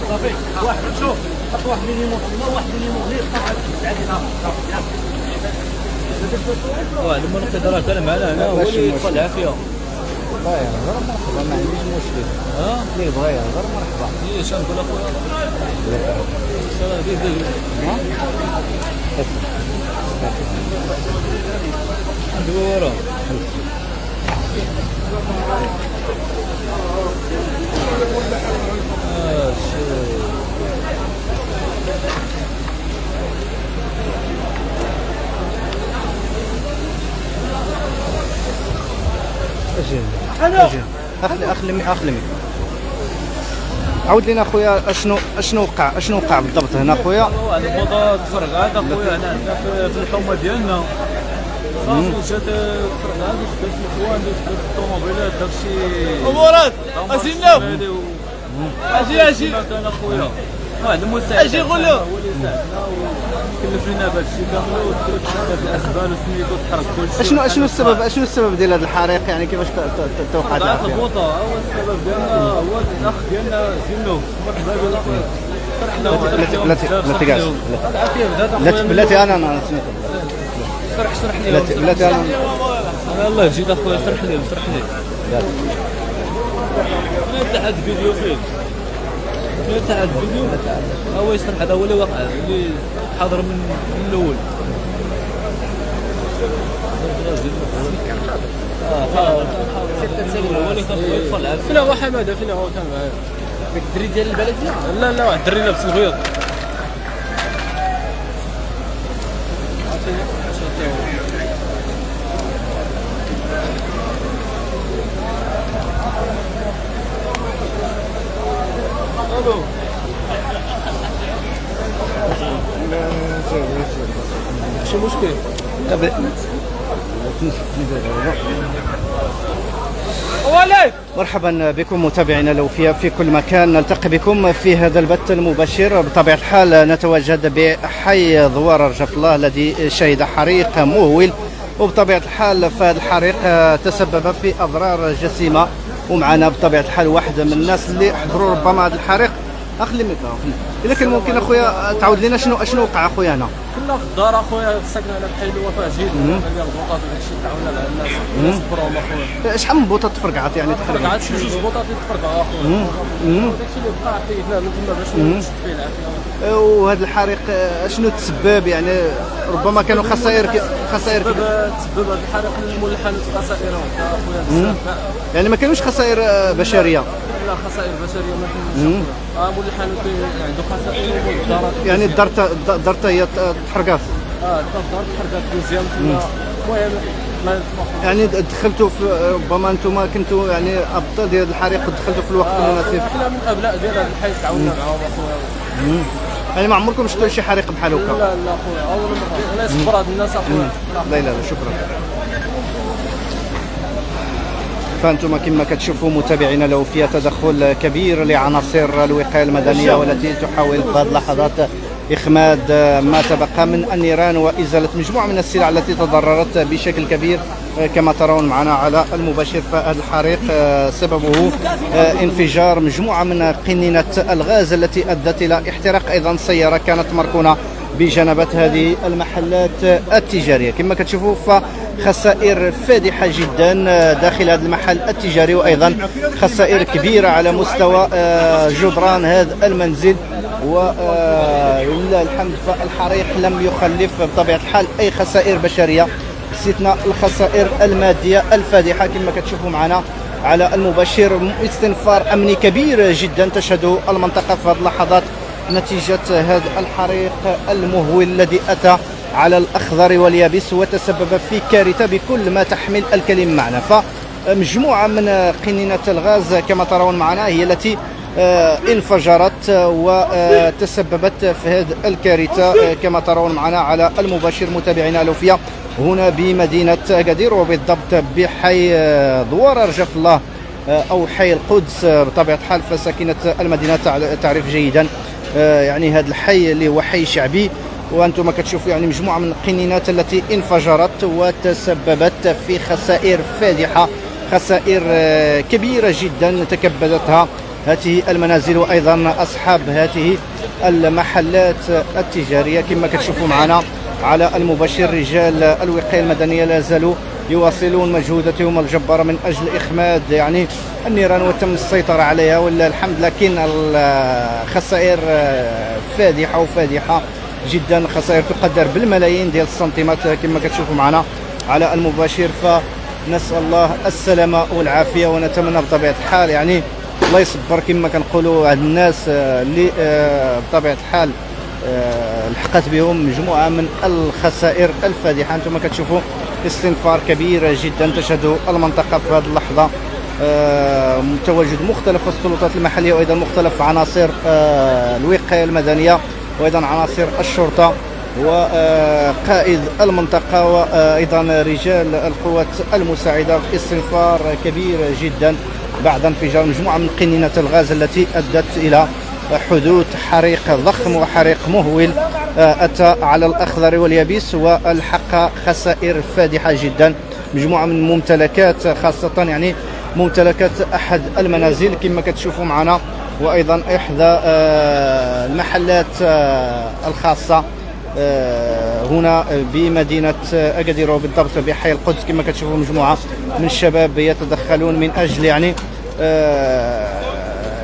صافي واحد شوف حط واحد مينيموم واحد مينيموم غير واحد المنقذ راه كان معنا هنا هو اللي طلع فيها. بغا يهضر مرحبا، ما عنديش مشكل. اللي بغا يهضر مرحبا. اش نقول اخويا؟ سلام دير ندوي ورا. اخلمي عاود لينا اخويا اشنو وقع بالضبط هنا اخويا؟ واحد البوطه تفرقعات اخويا هنا عندنا في الحومه ديالنا. صافي جات تفرقعات جات الاخوان جات الطوموبيلات داكشي امورات اسينا اجي كان اخويا واحد المساعد اجي قول له هو اللي ساعدنا وكلف لنا بهذا الشيء كامل وتكلف الاسبان وسميتو تحرك كلشي. شنو السبب ديال هذا الحريق؟ يعني كيفاش توقعت هذا البوطه هو السبب ديالنا، هو الاخ ديالنا زينو مرحبا بك اخويا. فرحنا بلاتي انا شرح لي بلاتي انا الله يجيك اخويا. شرح لي انا تحت فيديو فيه تاع الفيديو هو يشرح. هذا هو اللي واقع اللي حاضر من الاول. فينا هو حماده، فينا هو كان معايا داك الدري ديال البلديه. لا واحد الدري لابس البيض. شو مشكل؟ مرحبا بكم متابعينا الأوفياء في كل مكان. نلتقي بكم في هذا البث المباشر. بطبيعة الحال نتواجد بحي ضوار رجف الله الذي شهد حريق مهول، وبطبيعة الحال فهذا الحريق تسبب في أضرار جسيمة. ومعنا بطبيعة الحال واحد من الناس اللي حضروا ربما هذا الحريق. اخلي الميكرو. اذا كان ممكن اخويا تعاود لنا شنو وقع اخويا هنا؟ كنا في الدار اخويا ساكنه هنا بحال الوفاء جيد ديال البوطات وداك الشيء تعاوننا مع الناس صبرهم اخويا. شحال من بوطه تفرقعت يعني تقريبا؟ تفرقعت شي جوج بوطات اللي تفرقعوا اخويا. داك الشيء اللي بقى عطيناه من تما باش نشوف فيه العافيه. وهذا الحريق شنو تسبب؟ يعني ربما كانوا خسائر تسبب هذا الحريق الملحن خسائر اخويا بزاف. يعني ما كانوش خسائر بشريه؟ لا خسائر بشريه ما كاينش. ملحن عنده خسائر والدارات يعني الدار هي تحرقات. الدار تحرقات مزيان. المهم يعني دخلتوا في ربما انتم كنتوا يعني ابطال ديال الحريق ودخلتوا في الوقت المناسب. احنا من ابناء ديال هذا الحي تعاوننا معاهم اخويا. يعني ما عمركم شفتوا شي حريق بحال هكا؟ لا اخويا اول مره. الله يصبر هاد الناس اخويا. لا شكرا. فانتم كما كتشوفوا متابعينا الاوفياء تدخل كبير لعناصر الوقايه المدنيه والتي تحاول في هذه اللحظات اخماد ما تبقى من النيران وازاله مجموعه من السلع التي تضررت بشكل كبير. كما ترون معنا على المباشر فهذا الحريق سببه انفجار مجموعه من قنينه الغاز التي ادت الى احتراق ايضا سياره كانت مركونه بجنبات هذه المحلات التجاريه. كما كتشوفوا فخسائر فادحه جدا داخل هذا المحل التجاري، وايضا خسائر كبيره على مستوى جدران هذا المنزل. ولله الحمد فالحريق لم يخلف بطبيعه الحال اي خسائر بشريه باستثناء الخسائر الماديه الفادحه. كما كتشوفوا معنا على المباشر استنفار امني كبير جدا تشهد المنطقه في هذه اللحظات نتيجة هذا الحريق المهول الذي أتى على الأخضر واليابس وتسبب في كارثة بكل ما تحمل الكلمة معنا. فمجموعة من قنينة الغاز كما ترون معنا هي التي انفجرت وتسببت في هذه الكارثة كما ترون معنا على المباشر متابعينا الأوفياء هنا بمدينة أكادير، وبالضبط بحي ضوار رجف الله أو حي القدس. بطبيعة الحال فساكنة المدينة تعرف جيدا يعني هذا الحي اللي هو حي شعبي، وانتم كتشوفوا يعني مجموعه من القنينات التي انفجرت وتسببت في خسائر فادحه، خسائر كبيره جدا تكبدتها هذه المنازل وايضا اصحاب هذه المحلات التجاريه. كما كتشوفوا معنا على المباشر رجال الوقايه المدنيه لا زالوا يواصلون مجهوداتهم الجباره من اجل اخماد يعني النيران وتم السيطره عليها، ولله الحمد. لكن الخسائر فادحه وفادحه جدا، خسائر تقدر بالملايين ديال السنتيمات كما كتشوفوا معنا على المباشر. فنسال الله السلامه والعافيه، ونتمنى بطبيعه الحال يعني الله يصبر كما كنقولوا هاد الناس اللي بطبيعه الحال لحقت بهم مجموعه من الخسائر الفادحه. انتم كتشوفوا استنفار كبير جدا تشهد المنطقه في هذه اللحظه، تواجد مختلف السلطات المحليه وايضا مختلف عناصر الوقايه المدنيه وايضا عناصر الشرطه وقائد المنطقه وايضا رجال القوات المساعده. استنفار كبير جدا بعد انفجار مجموعه من قنينه الغاز التي ادت الى حدوث حريق ضخم وحريق مهول اتى على الاخضر واليابس والحق خسائر فادحه جدا. مجموعه من ممتلكات خاصه يعني ممتلكات احد المنازل كما كتشوفوا معنا، وايضا احدى المحلات الخاصه هنا بمدينه اكادير وبالضبط بحي القدس. كما كتشوفوا مجموعه من الشباب يتدخلون من اجل يعني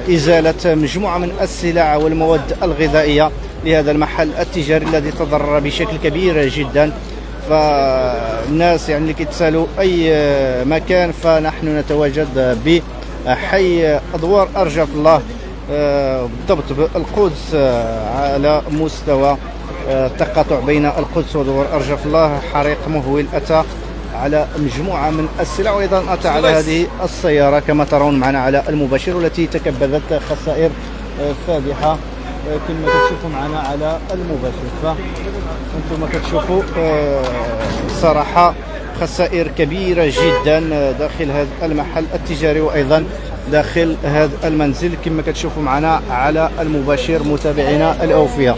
ازاله مجموعه من السلع والمواد الغذائيه لهذا المحل التجاري الذي تضرر بشكل كبير جدا. فالناس يعني اللي كيتسالوا اي مكان فنحن نتواجد بحي ادوار ارجف الله بالضبط بالقدس على مستوى التقاطع بين القدس ودوار ارجف الله. حريق مهول اتى على مجموعه من السلع وايضا اتى على هذه السياره كما ترون معنا على المباشر والتي تكبدت خسائر فادحه كما كتشوفوا معنا على المباشر. فانتم كتشوفوا صراحه خسائر كبيره جدا داخل هذا المحل التجاري وايضا داخل هذا المنزل كما كتشوفوا معنا على المباشر متابعينا الاوفياء.